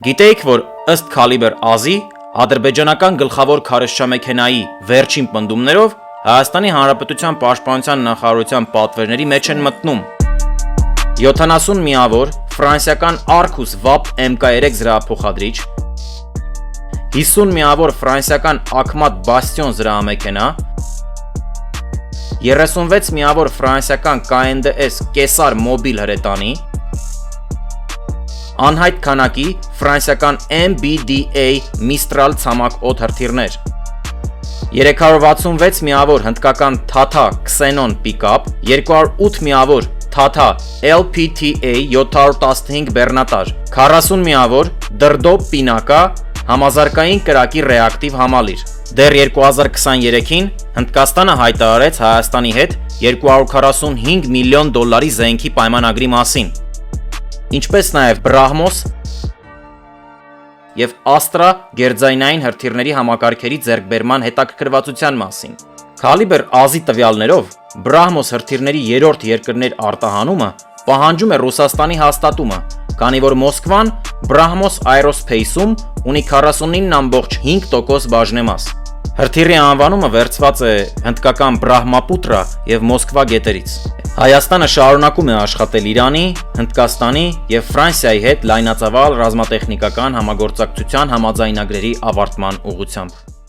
Գիտեիք, որ ըստ Քալիբր Ազի, ադրբեջանական գլխավոր քարոզչամեքենայի վերջին պնդումներով Հայաստանի Հանրապետության Պաշտպանության նախարարության պատվերների մեջ են մտնում 70 միավոր ֆրանսիական Arcus VAP MK3 զրահափոխադրիչ, 50 միավոր ֆրանսիական Akhmat Bastion զրահամեքենա, 36 միավոր ֆրանսիական KNDS Կեսար մոբիլ հրետանի, անհայտ քանակի ֆրանսիական MBDA Mistral ցամաք օդ հրթիռներ, 366 միավոր հնդկական Tata Xenon պիկապ, 208 միավոր Tata LPTA 715 բեռնատար, 40 միավոր դրդո պինակա համազարգային կրակի ռեակտիվ համալիր։ Դեռ 2023-ին Հնդկաստանը հայտարարեց Հայաստանի հետ 245 միլիոն դոլարի զենքի պայմանագրի մասին, ինչպես նաև Brahmos և Astra գերձայնային հրթիռների համակարգերի ձեռքբերման հետաքրքրվածության մասին։ Քալիբր Ազի տվյալներով Brahmos հրթիռների երրորդ երկրներ արտահանումը պահանջում է Ռուսաստանի հաստատումը, քանի որ Մոսկվան Brahmos Aerospace-ում ունի 49.5% բաժնեմաս։ Հրթիռի անվանումը վերցված է հնդկական Brahmaputra և Մոսկվա գետերից։ Հայաստանը շարունակում է աշխատել Իրանի, Հնդկաստանի և Ֆրանսիայի հետ լայնածավալ ռազմատեխնիկական համագործակցության համաձայնագրերի ավարտման ուղղությամբ։